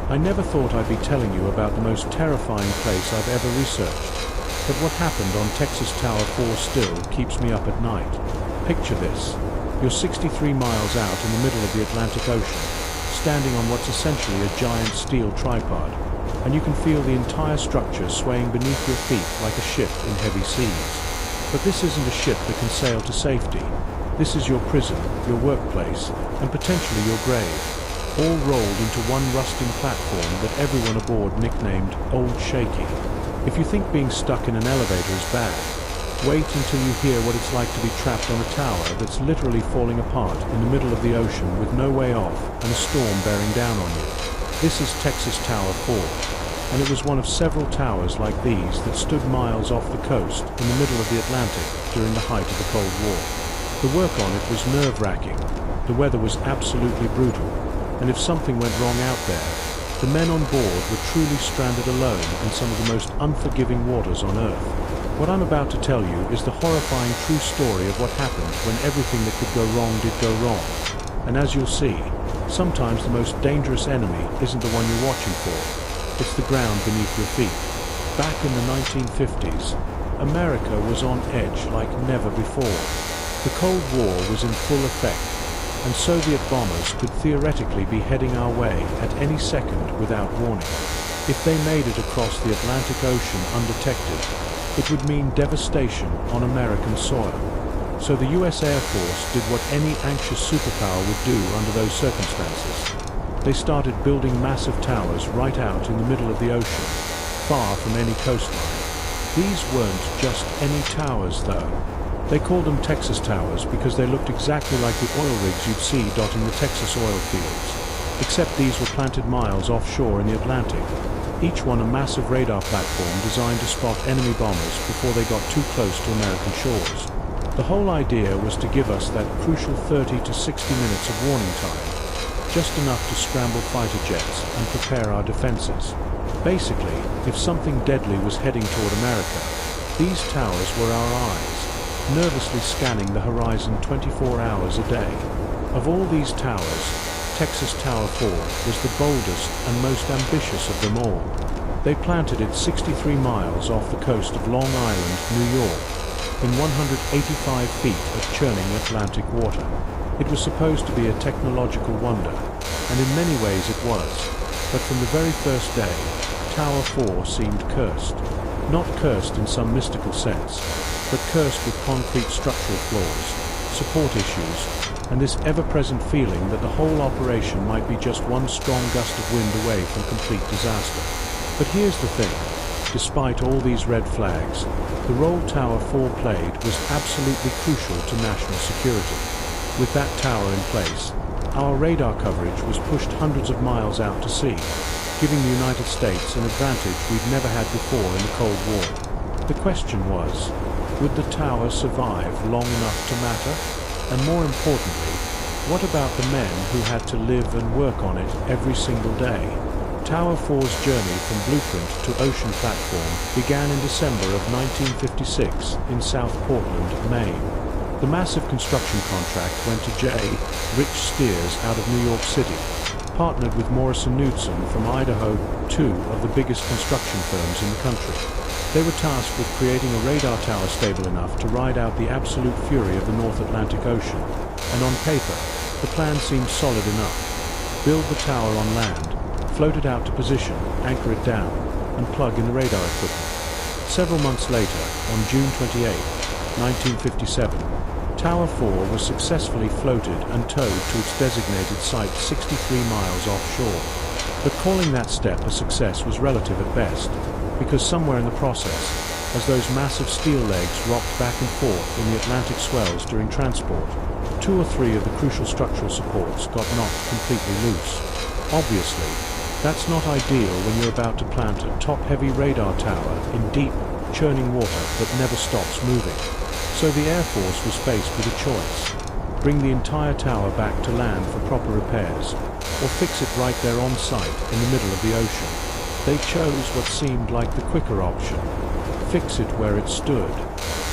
I never thought I'd be telling you about the most terrifying place I've ever researched. But what happened on Texas Tower 4 still keeps me up at night. Picture this. You're 63 miles out in the middle of the Atlantic Ocean, standing on what's essentially a giant steel tripod, and you can feel the entire structure swaying beneath your feet like a ship in heavy seas. But this isn't a ship that can sail to safety. This is your prison, your workplace, and potentially your grave, all rolled into one rusting platform that everyone aboard nicknamed Old Shaky. If you think being stuck in an elevator is bad, wait until you hear what it's like to be trapped on a tower that's literally falling apart in the middle of the ocean with no way off and a storm bearing down on you. This is Texas Tower 4, and it was one of several towers like these that stood miles off the coast in the middle of the Atlantic during the height of the Cold War. The work on it was nerve-wracking, the weather was absolutely brutal, and if something went wrong out there, the men on board were truly stranded alone in some of the most unforgiving waters on Earth. What I'm about to tell you is the horrifying true story of what happened when everything that could go wrong did go wrong. And as you'll see, sometimes the most dangerous enemy isn't the one you're watching for, it's the ground beneath your feet. Back in the 1950s, America was on edge like never before. The Cold War was in full effect, and Soviet bombers could theoretically be heading our way at any second without warning. If they made it across the Atlantic Ocean undetected, it would mean devastation on American soil. So the US Air Force did what any anxious superpower would do under those circumstances. They started building massive towers right out in the middle of the ocean, far from any coastline. These weren't just any towers, though. They called them Texas Towers because they looked exactly like the oil rigs you'd see dotting the Texas oil fields, except these were planted miles offshore in the Atlantic, each one a massive radar platform designed to spot enemy bombers before they got too close to American shores. The whole idea was to give us that crucial 30 to 60 minutes of warning time, just enough to scramble fighter jets and prepare our defenses. Basically, if something deadly was heading toward America, these towers were our eyes, nervously scanning the horizon 24 hours a day. Of all these towers, Texas Tower 4 was the boldest and most ambitious of them all. They planted it 63 miles off the coast of Long Island, New York, in 185 feet of churning Atlantic water. It was supposed to be a technological wonder, and in many ways it was. But from the very first day, Tower 4 seemed cursed. Not cursed in some mystical sense, but cursed with concrete structural flaws, support issues, and this ever-present feeling that the whole operation might be just one strong gust of wind away from complete disaster. But here's the thing. Despite all these red flags, the role Tower 4 played was absolutely crucial to national security. With that tower in place, our radar coverage was pushed hundreds of miles out to sea, giving the United States an advantage we'd never had before in the Cold War. The question was, would the tower survive long enough to matter? And more importantly, what about the men who had to live and work on it every single day? Tower 4's journey from blueprint to ocean platform began in December of 1956 in South Portland, Maine. The massive construction contract went to J. Rich Steers out of New York City, partnered with Morrison Knudsen from Idaho, two of the biggest construction firms in the country. They were tasked with creating a radar tower stable enough to ride out the absolute fury of the North Atlantic Ocean, and on paper, the plan seemed solid enough. Build the tower on land, float it out to position, anchor it down, and plug in the radar equipment. Several months later, on June 28, 1957, Tower 4 was successfully floated and towed to its designated site 63 miles offshore. But calling that step a success was relative at best, because somewhere in the process, as those massive steel legs rocked back and forth in the Atlantic swells during transport, 2 or 3 of the crucial structural supports got knocked completely loose. Obviously, that's not ideal when you're about to plant a top-heavy radar tower in deep, churning water that never stops moving. So the Air Force was faced with a choice. Bring the entire tower back to land for proper repairs, or fix it right there on site in the middle of the ocean. They chose what seemed like the quicker option. Fix it where it stood.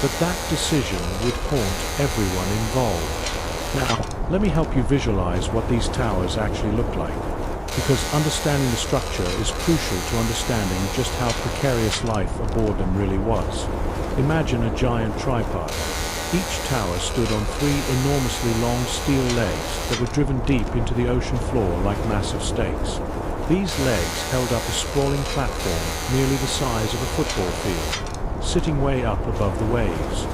But that decision would haunt everyone involved. Now, let me help you visualize what these towers actually look like. because understanding the structure is crucial to understanding just how precarious life aboard them really was. Imagine a giant tripod. Each tower stood on three enormously long steel legs that were driven deep into the ocean floor like massive stakes. These legs held up a sprawling platform nearly the size of a football field, sitting way up above the waves.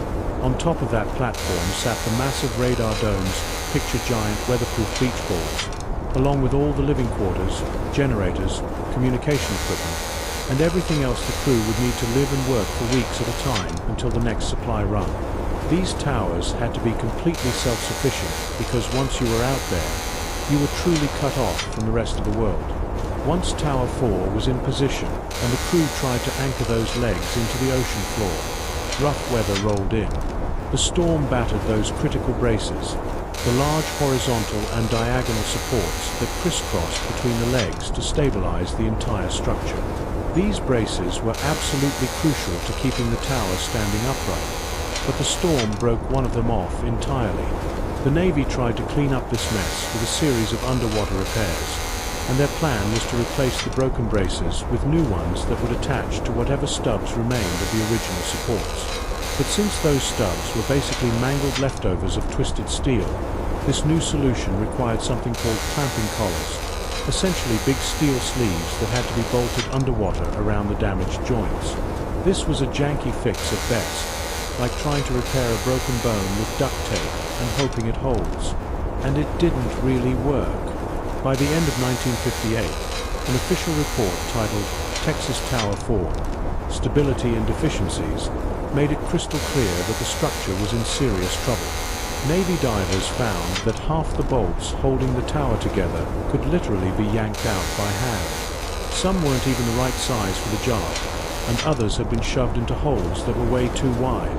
On top of that platform sat the massive radar domes, picture giant weatherproof beach balls, along with all the living quarters, generators, communication equipment, and everything else the crew would need to live and work for weeks at a time until the next supply run. These towers had to be completely self-sufficient because once you were out there, you were truly cut off from the rest of the world. Once Tower 4 was in position and the crew tried to anchor those legs into the ocean floor, rough weather rolled in. The storm battered those critical braces, the large horizontal and diagonal supports that crisscrossed between the legs to stabilize the entire structure. These braces were absolutely crucial to keeping the tower standing upright. But the storm broke one of them off entirely. The Navy tried to clean up this mess with a series of underwater repairs, and their plan was to replace the broken braces with new ones that would attach to whatever stubs remained of the original supports. But since those stubs were basically mangled leftovers of twisted steel, this new solution required something called clamping collars, essentially big steel sleeves that had to be bolted underwater around the damaged joints. This was a janky fix at best, like trying to repair a broken bone with duct tape and hoping it holds. And it didn't really work. By the end of 1958, an official report titled Texas Tower 4, Stability and Deficiencies, made it crystal clear that the structure was in serious trouble. Navy divers found that half the bolts holding the tower together could literally be yanked out by hand. Some weren't even the right size for the job, and others had been shoved into holes that were way too wide,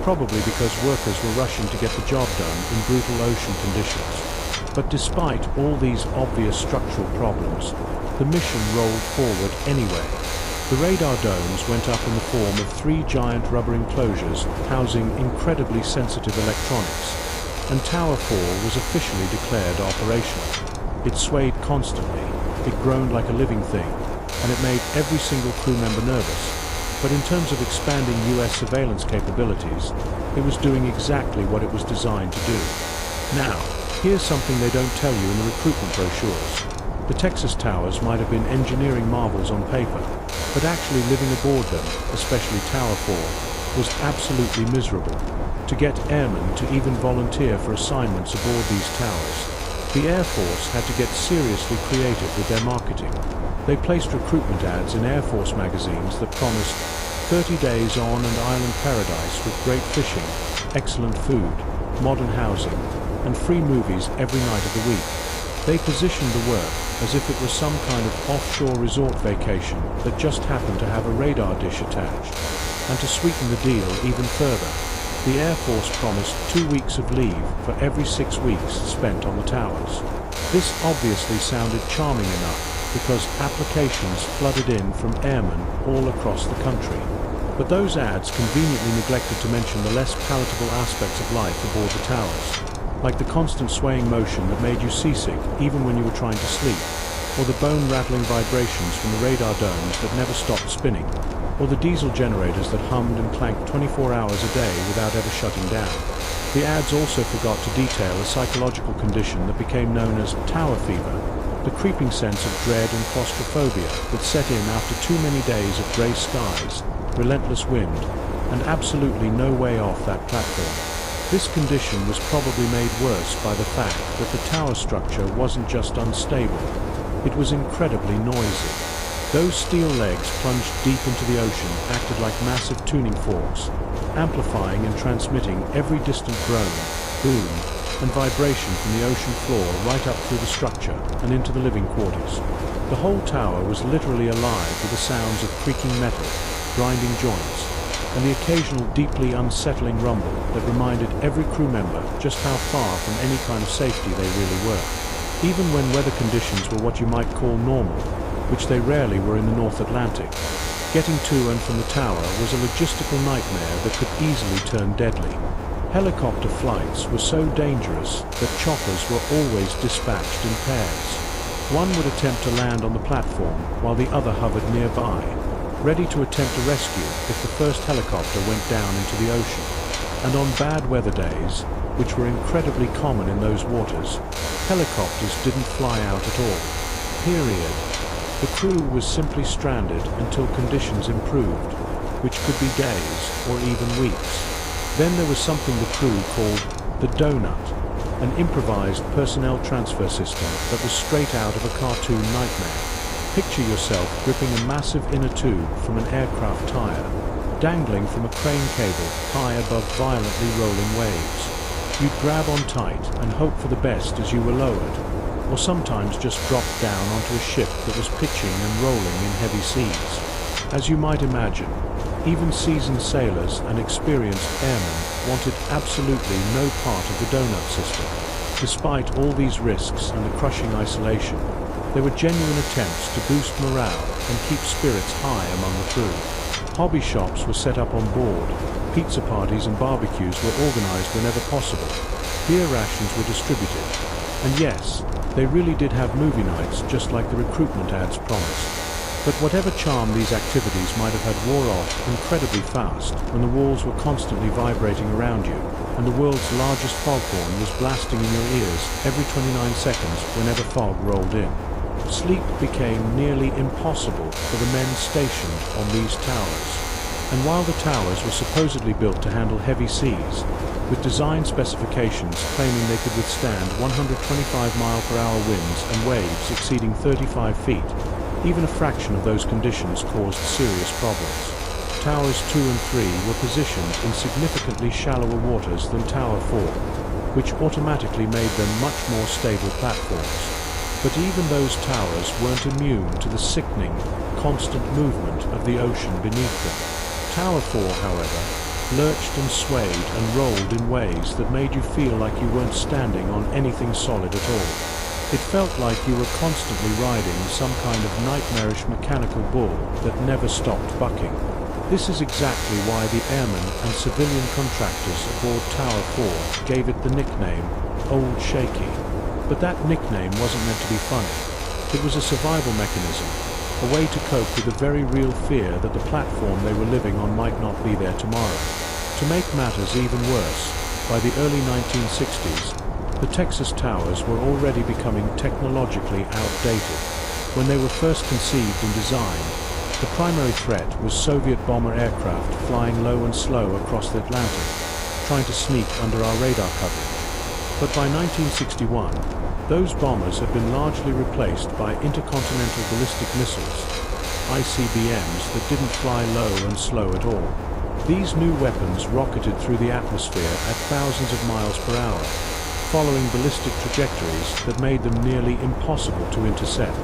probably because workers were rushing to get the job done in brutal ocean conditions. But despite all these obvious structural problems, the mission rolled forward anyway. The radar domes went up in the form of three giant rubber enclosures housing incredibly sensitive electronics, and Tower 4 was officially declared operational. It swayed constantly, it groaned like a living thing, and it made every single crew member nervous. But in terms of expanding US surveillance capabilities, it was doing exactly what it was designed to do. Now, here's something they don't tell you in the recruitment brochures. The Texas towers might have been engineering marvels on paper, but actually living aboard them, especially Tower 4, was absolutely miserable. To get airmen to even volunteer for assignments aboard these towers, the Air Force had to get seriously creative with their marketing. They placed recruitment ads in Air Force magazines that promised 30 days on an island paradise with great fishing, excellent food, modern housing, and free movies every night of the week. They positioned the work as if it was some kind of offshore resort vacation that just happened to have a radar dish attached. And to sweeten the deal even further, the Air Force promised 2 weeks of leave for every 6 weeks spent on the towers. This obviously sounded charming enough because applications flooded in from airmen all across the country. But those ads conveniently neglected to mention the less palatable aspects of life aboard the towers, like the constant swaying motion that made you seasick even when you were trying to sleep, or the bone-rattling vibrations from the radar domes that never stopped spinning, or the diesel generators that hummed and clanked 24 hours a day without ever shutting down. The ads also forgot to detail a psychological condition that became known as tower fever, the creeping sense of dread and claustrophobia that set in after too many days of grey skies, relentless wind, and absolutely no way off that platform. This condition was probably made worse by the fact that the tower structure wasn't just unstable, it was incredibly noisy. Those steel legs plunged deep into the ocean acted like massive tuning forks, amplifying and transmitting every distant groan, boom, and vibration from the ocean floor right up through the structure and into the living quarters. The whole tower was literally alive with the sounds of creaking metal, grinding joints, and the occasional deeply unsettling rumble that reminded every crew member just how far from any kind of safety they really were. Even when weather conditions were what you might call normal, which they rarely were in the North Atlantic, getting to and from the tower was a logistical nightmare that could easily turn deadly. Helicopter flights were so dangerous that choppers were always dispatched in pairs. One would attempt to land on the platform while the other hovered nearby, ready to attempt a rescue if the first helicopter went down into the ocean. And on bad weather days, which were incredibly common in those waters, helicopters didn't fly out at all. Period. The crew was simply stranded until conditions improved, which could be days or even weeks. Then there was something the crew called the donut, an improvised personnel transfer system that was straight out of a cartoon nightmare. Picture yourself gripping a massive inner tube from an aircraft tire, dangling from a crane cable high above violently rolling waves. You'd grab on tight and hope for the best as you were lowered, or sometimes just dropped down onto a ship that was pitching and rolling in heavy seas. As you might imagine, even seasoned sailors and experienced airmen wanted absolutely no part of the donut system. Despite all these risks and the crushing isolation, there were genuine attempts to boost morale and keep spirits high among the crew. Hobby shops were set up on board, pizza parties and barbecues were organized whenever possible, beer rations were distributed, and yes, they really did have movie nights just like the recruitment ads promised. But whatever charm these activities might have had wore off incredibly fast when the walls were constantly vibrating around you and the world's largest foghorn was blasting in your ears every 29 seconds whenever fog rolled in. Sleep became nearly impossible for the men stationed on these towers. And while the towers were supposedly built to handle heavy seas, with design specifications claiming they could withstand 125-mile-per-hour winds and waves exceeding 35 feet, even a fraction of those conditions caused serious problems. Towers 2 and 3 were positioned in significantly shallower waters than Tower 4, which automatically made them much more stable platforms. But even those towers weren't immune to the sickening, constant movement of the ocean beneath them. Tower 4, however, lurched and swayed and rolled in ways that made you feel like you weren't standing on anything solid at all. It felt like you were constantly riding some kind of nightmarish mechanical bull that never stopped bucking. This is exactly why the airmen and civilian contractors aboard Tower 4 gave it the nickname Old Shaky. But that nickname wasn't meant to be funny. It was a survival mechanism, a way to cope with the very real fear that the platform they were living on might not be there tomorrow. To make matters even worse, by the early 1960s, the Texas towers were already becoming technologically outdated. When they were first conceived and designed, the primary threat was Soviet bomber aircraft flying low and slow across the Atlantic, trying to sneak under our radar coverage. But by 1961, those bombers had been largely replaced by intercontinental ballistic missiles, ICBMs that didn't fly low and slow at all. These new weapons rocketed through the atmosphere at thousands of miles per hour, following ballistic trajectories that made them nearly impossible to intercept.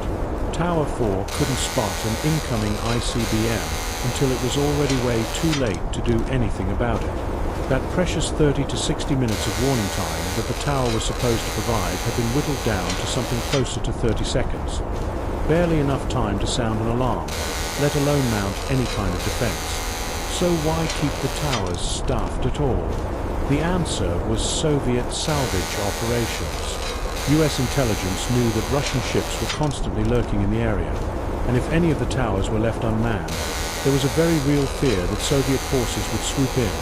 Tower 4 couldn't spot an incoming ICBM until it was already way too late to do anything about it. That precious 30 to 60 minutes of warning time that the tower was supposed to provide had been whittled down to something closer to 30 seconds. Barely enough time to sound an alarm, let alone mount any kind of defense. So why keep the towers staffed at all? The answer was Soviet salvage operations. US intelligence knew that Russian ships were constantly lurking in the area, and if any of the towers were left unmanned, there was a very real fear that Soviet forces would swoop in,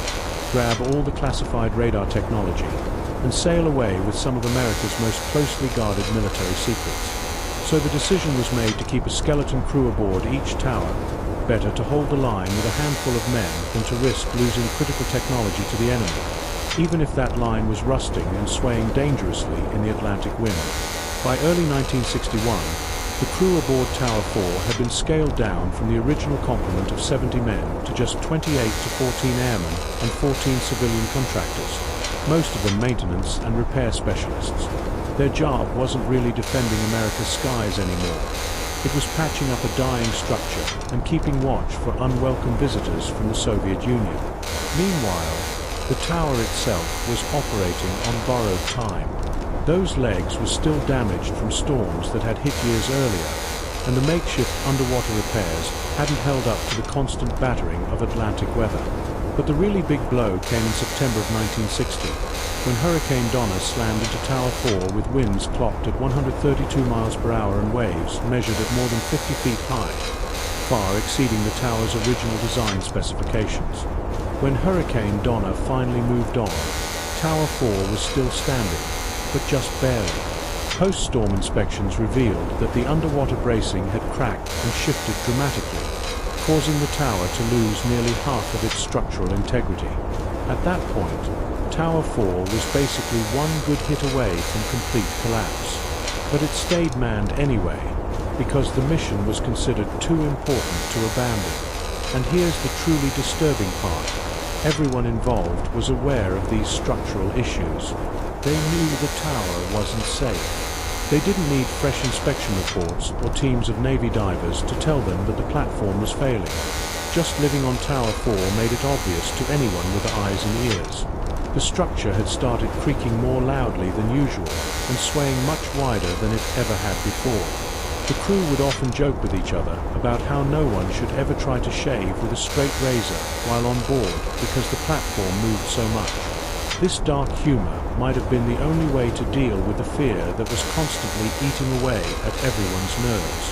grab all the classified radar technology, and sail away with some of America's most closely guarded military secrets. So the decision was made to keep a skeleton crew aboard each tower. Better to hold the line with a handful of men than to risk losing critical technology to the enemy, even if that line was rusting and swaying dangerously in the Atlantic wind. By early 1961, the crew aboard Tower 4 had been scaled down from the original complement of 70 men to just 28 to 14 airmen and 14 civilian contractors, most of them maintenance and repair specialists. Their job wasn't really defending America's skies anymore. It was patching up a dying structure and keeping watch for unwelcome visitors from the Soviet Union. Meanwhile, the tower itself was operating on borrowed time. Those legs were still damaged from storms that had hit years earlier, and the makeshift underwater repairs hadn't held up to the constant battering of Atlantic weather. But the really big blow came in September of 1960, when Hurricane Donna slammed into Tower 4 with winds clocked at 132 miles per hour and waves measured at more than 50 feet high, far exceeding the tower's original design specifications. When Hurricane Donna finally moved on, Tower 4 was still standing, but just barely. Post-storm inspections revealed that the underwater bracing had cracked and shifted dramatically, causing the tower to lose nearly half of its structural integrity. At that point, Tower 4 was basically one good hit away from complete collapse. But it stayed manned anyway, because the mission was considered too important to abandon. And here's the truly disturbing part. Everyone involved was aware of these structural issues. They knew the tower wasn't safe. They didn't need fresh inspection reports or teams of Navy divers to tell them that the platform was failing. Just living on Tower 4 made it obvious to anyone with eyes and ears. The structure had started creaking more loudly than usual and swaying much wider than it ever had before. The crew would often joke with each other about how no one should ever try to shave with a straight razor while on board because the platform moved so much. This dark humor might have been the only way to deal with the fear that was constantly eating away at everyone's nerves.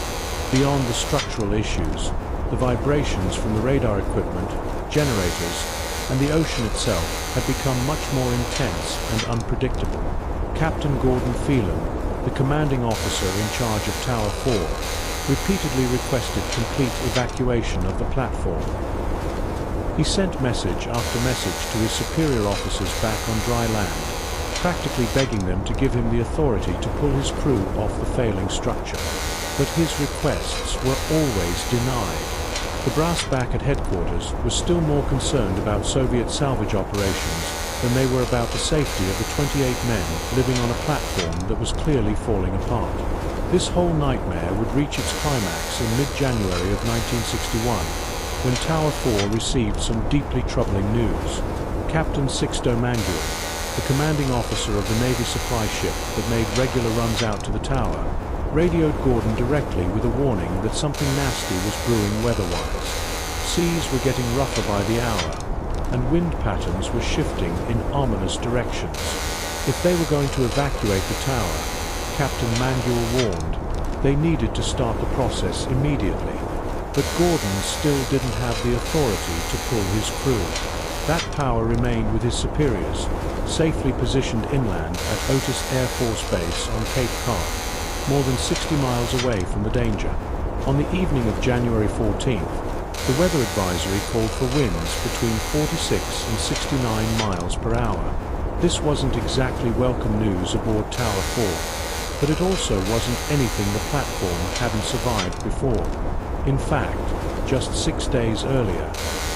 Beyond the structural issues, the vibrations from the radar equipment, generators, and the ocean itself had become much more intense and unpredictable. Captain Gordon Phelan, the commanding officer in charge of Tower 4, repeatedly requested complete evacuation of the platform. He sent message after message to his superior officers back on dry land, practically begging them to give him the authority to pull his crew off the failing structure. But his requests were always denied. The brass back at headquarters was still more concerned about Soviet salvage operations than they were about the safety of the 28 men living on a platform that was clearly falling apart. This whole nightmare would reach its climax in mid-January of 1961, when Tower 4 received some deeply troubling news. Captain Sixto Mangual, the commanding officer of the Navy supply ship that made regular runs out to the tower, radioed Gordon directly with a warning that something nasty was brewing weather-wise. Seas were getting rougher by the hour, and wind patterns were shifting in ominous directions. If they were going to evacuate the tower, Captain Mangual warned, they needed to start the process immediately. But Gordon still didn't have the authority to pull his crew. That power remained with his superiors, safely positioned inland at Otis Air Force Base on Cape Cod, more than 60 miles away from the danger. On the evening of January 14th, the weather advisory called for winds between 46 and 69 miles per hour. This wasn't exactly welcome news aboard Tower 4, but it also wasn't anything the platform hadn't survived before. In fact, just 6 days earlier,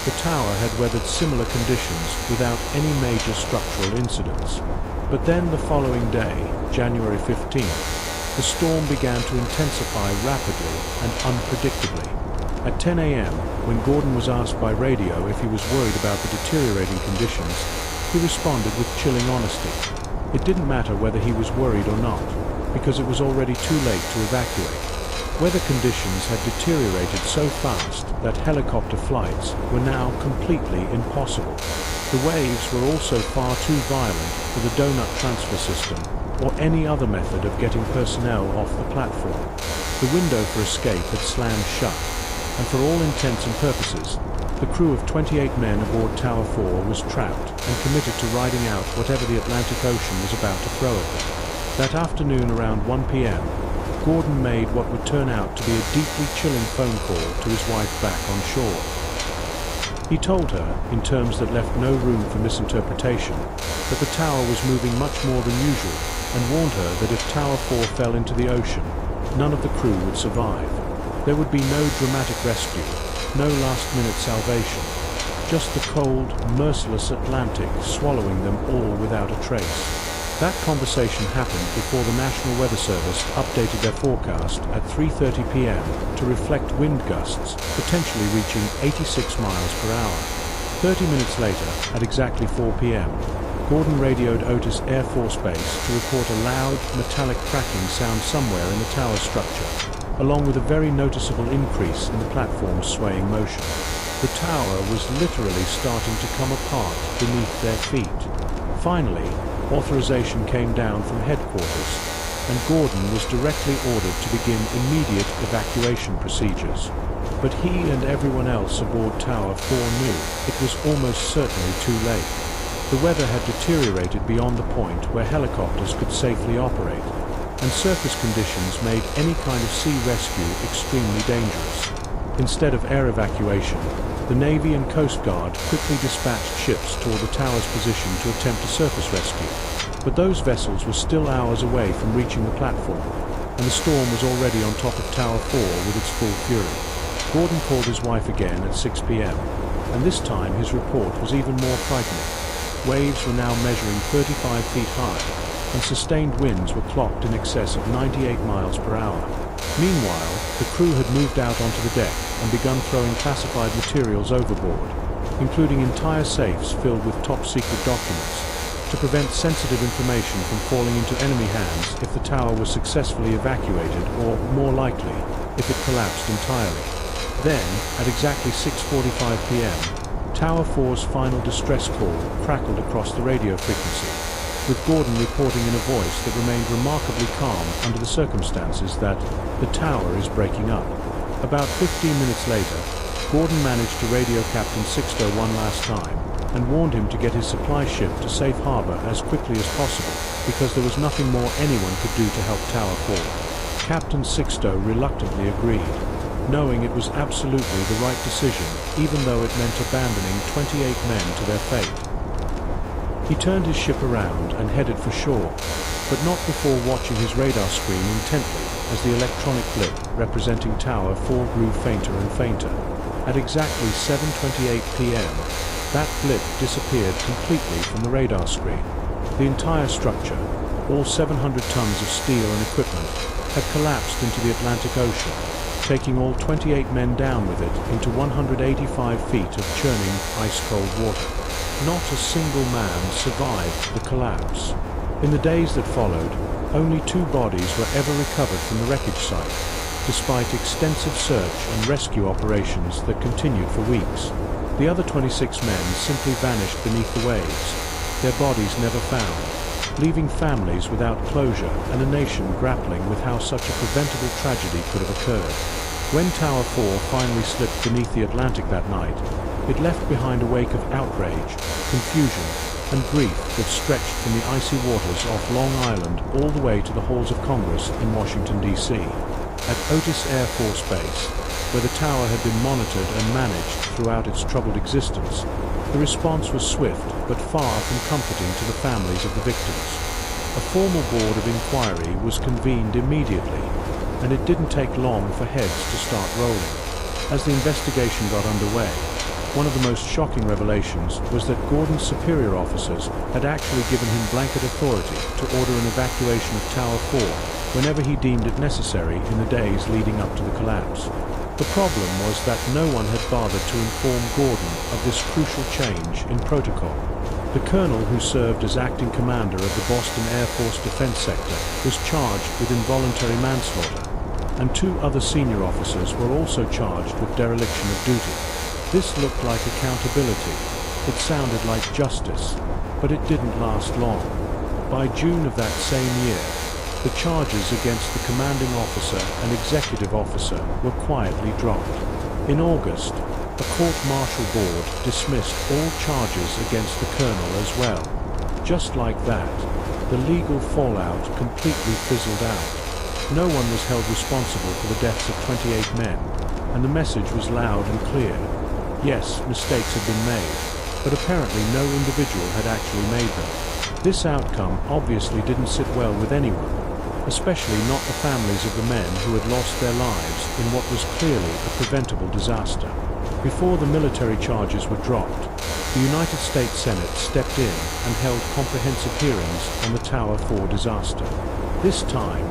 the tower had weathered similar conditions without any major structural incidents. But then the following day, January 15th, the storm began to intensify rapidly and unpredictably. At 10 a.m., when Gordon was asked by radio if he was worried about the deteriorating conditions, he responded with chilling honesty. It didn't matter whether he was worried or not, because it was already too late to evacuate. Weather conditions had deteriorated so fast that helicopter flights were now completely impossible. The waves were also far too violent for the donut transfer system or any other method of getting personnel off the platform. The window for escape had slammed shut, and for all intents and purposes, the crew of 28 men aboard Tower 4 was trapped and committed to riding out whatever the Atlantic Ocean was about to throw at them. That afternoon around 1 p.m., Gordon made what would turn out to be a deeply chilling phone call to his wife back on shore. He told her, in terms that left no room for misinterpretation, that the tower was moving much more than usual, and warned her that if Tower 4 fell into the ocean, none of the crew would survive. There would be no dramatic rescue, no last-minute salvation, just the cold, merciless Atlantic swallowing them all without a trace. That conversation happened before the National Weather Service updated their forecast at 3:30 p.m. to reflect wind gusts potentially reaching 86 miles per hour. 30 minutes later, at exactly 4 p.m., Gordon radioed Otis Air Force Base to report a loud, metallic cracking sound somewhere in the tower structure. along with a very noticeable increase in the platform's swaying motion. The tower was literally starting to come apart beneath their feet. Finally, authorization came down from headquarters, and Gordon was directly ordered to begin immediate evacuation procedures. But he and everyone else aboard Tower 4 knew it was almost certainly too late. The weather had deteriorated beyond the point where helicopters could safely operate, and surface conditions made any kind of sea rescue extremely dangerous. Instead of air evacuation, the Navy and Coast Guard quickly dispatched ships toward the tower's position to attempt a surface rescue. But those vessels were still hours away from reaching the platform, and the storm was already on top of Tower 4 with its full fury. Gordon called his wife again at 6 p.m., and this time his report was even more frightening. Waves were now measuring 35 feet high, and sustained winds were clocked in excess of 98 miles per hour. Meanwhile, the crew had moved out onto the deck and begun throwing classified materials overboard, including entire safes filled with top-secret documents, to prevent sensitive information from falling into enemy hands if the tower was successfully evacuated, or, more likely, if it collapsed entirely. Then, at exactly 6:45 p.m., Tower 4's final distress call crackled across the radio frequency, with Gordon reporting in a voice that remained remarkably calm under the circumstances that the tower is breaking up. About 15 minutes later, Gordon managed to radio Captain Sixto one last time and warned him to get his supply ship to safe harbor as quickly as possible, because there was nothing more anyone could do to help Tower 4. Captain Sixto reluctantly agreed, knowing it was absolutely the right decision, even though it meant abandoning 28 men to their fate. He turned his ship around and headed for shore, but not before watching his radar screen intently as the electronic blip representing Tower 4 grew fainter and fainter. At exactly 7:28 p.m., that blip disappeared completely from the radar screen. The entire structure, all 700 tons of steel and equipment, had collapsed into the Atlantic Ocean, taking all 28 men down with it into 185 feet of churning, ice-cold water. Not a single man survived the collapse. In the days that followed, only 2 bodies were ever recovered from the wreckage site, despite extensive search and rescue operations that continued for weeks. The other 26 men simply vanished beneath the waves, their bodies never found, leaving families without closure and a nation grappling with how such a preventable tragedy could have occurred. When Tower 4 finally slipped beneath the Atlantic that night, it left behind a wake of outrage, confusion, and grief that stretched from the icy waters off Long Island all the way to the halls of Congress in Washington, D.C. At Otis Air Force Base, where the tower had been monitored and managed throughout its troubled existence, the response was swift but far from comforting to the families of the victims. A formal board of inquiry was convened immediately, and it didn't take long for heads to start rolling. As the investigation got underway, one of the most shocking revelations was that Gordon's superior officers had actually given him blanket authority to order an evacuation of Tower 4 whenever he deemed it necessary in the days leading up to the collapse. The problem was that no one had bothered to inform Gordon of this crucial change in protocol. The colonel who served as acting commander of the Boston Air Force Defense Sector was charged with involuntary manslaughter, and 2 other senior officers were also charged with dereliction of duty. This looked like accountability. It sounded like justice, but it didn't last long. By June of that same year, the charges against the commanding officer and executive officer were quietly dropped. In August, a court-martial board dismissed all charges against the colonel as well. Just like that, the legal fallout completely fizzled out. No one was held responsible for the deaths of 28 men, and the message was loud and clear. Yes, mistakes had been made, but apparently no individual had actually made them. This outcome obviously didn't sit well with anyone, especially not the families of the men who had lost their lives in what was clearly a preventable disaster. Before the military charges were dropped, the United States Senate stepped in and held comprehensive hearings on the Tower 4 disaster. This time,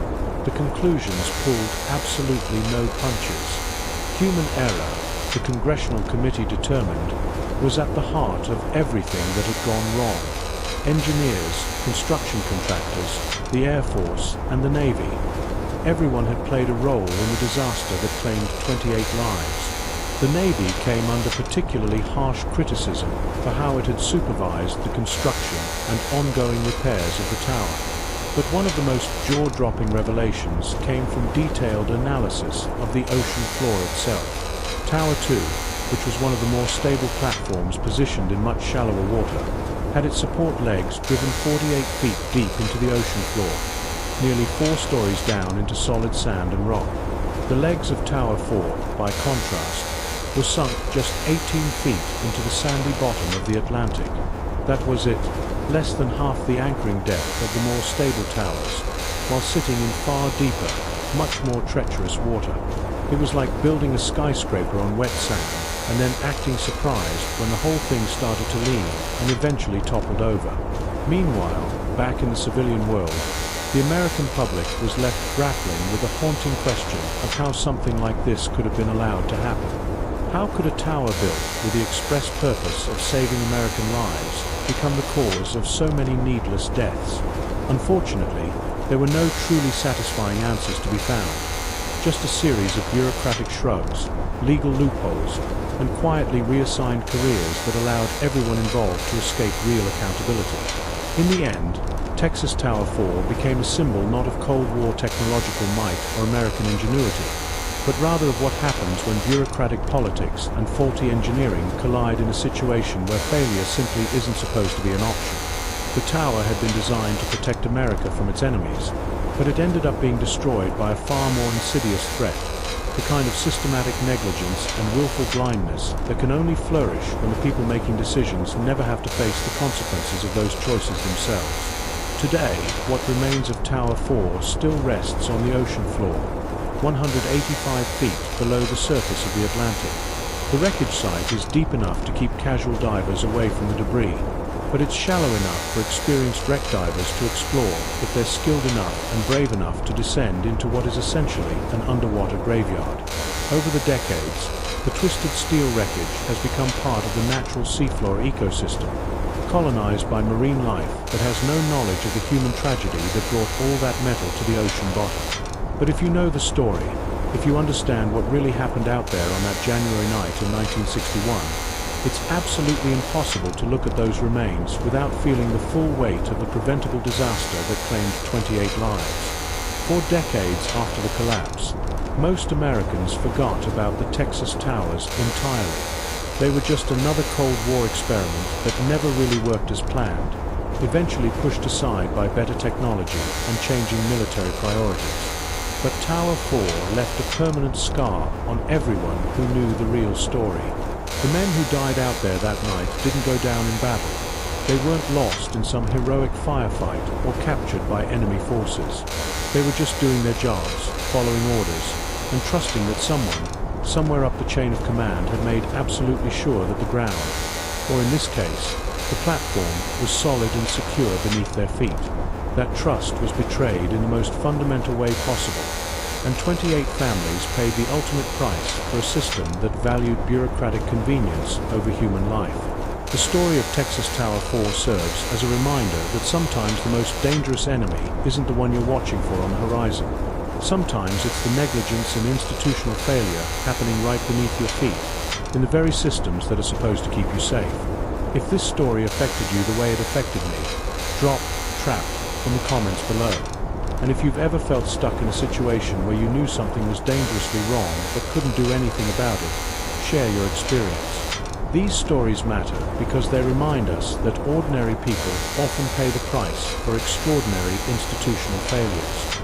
the conclusions pulled absolutely no punches. Human error, the Congressional Committee determined, was at the heart of everything that had gone wrong. Engineers, construction contractors, the Air Force, and the Navy. everyone had played a role in the disaster that claimed 28 lives. The Navy came under particularly harsh criticism for how it had supervised the construction and ongoing repairs of the tower. But one of the most jaw-dropping revelations came from detailed analysis of the ocean floor itself. Tower 2, which was one of the more stable platforms positioned in much shallower water, had its support legs driven 48 feet deep into the ocean floor, nearly 4 stories down into solid sand and rock. The legs of Tower 4, by contrast, were sunk just 18 feet into the sandy bottom of the Atlantic. That was it, less than half the anchoring depth of the more stable towers, while sitting in far deeper, much more treacherous water. It was like building a skyscraper on wet sand and then acting surprised when the whole thing started to lean and eventually toppled over. Meanwhile, back in the civilian world, the American public was left grappling with the haunting question of how something like this could have been allowed to happen. How could a tower built with the express purpose of saving American lives become the cause of so many needless deaths? Unfortunately, there were no truly satisfying answers to be found. Just a series of bureaucratic shrugs, legal loopholes, and quietly reassigned careers that allowed everyone involved to escape real accountability. In the end, Texas Tower 4 became a symbol not of Cold War technological might or American ingenuity, but rather of what happens when bureaucratic politics and faulty engineering collide in a situation where failure simply isn't supposed to be an option. The tower had been designed to protect America from its enemies, but it ended up being destroyed by a far more insidious threat, the kind of systematic negligence and willful blindness that can only flourish when the people making decisions never have to face the consequences of those choices themselves. Today, what remains of Tower 4 still rests on the ocean floor, 185 feet below the surface of the Atlantic. The wreckage site is deep enough to keep casual divers away from the debris, but it's shallow enough for experienced wreck divers to explore if they're skilled enough and brave enough to descend into what is essentially an underwater graveyard. Over the decades, the twisted steel wreckage has become part of the natural seafloor ecosystem, colonized by marine life that has no knowledge of the human tragedy that brought all that metal to the ocean bottom. But if you know the story, if you understand what really happened out there on that January night in 1961, it's absolutely impossible to look at those remains without feeling the full weight of the preventable disaster that claimed 28 lives. For decades after the collapse, most Americans forgot about the Texas towers entirely. They were just another Cold War experiment that never really worked as planned, eventually pushed aside by better technology and changing military priorities. But Tower 4 left a permanent scar on everyone who knew the real story. The men who died out there that night didn't go down in battle. They weren't lost in some heroic firefight or captured by enemy forces. They were just doing their jobs, following orders, and trusting that someone, somewhere up the chain of command, had made absolutely sure that the ground, or in this case, the platform, was solid and secure beneath their feet. That trust was betrayed in the most fundamental way possible, and 28 families paid the ultimate price for a system that valued bureaucratic convenience over human life. The story of Texas Tower 4 serves as a reminder that sometimes the most dangerous enemy isn't the one you're watching for on the horizon. Sometimes it's the negligence and institutional failure happening right beneath your feet, in the very systems that are supposed to keep you safe. If this story affected you the way it affected me, drop "trapped" in the comments below. And if you've ever felt stuck in a situation where you knew something was dangerously wrong but couldn't do anything about it, share your experience. These stories matter because they remind us that ordinary people often pay the price for extraordinary institutional failures.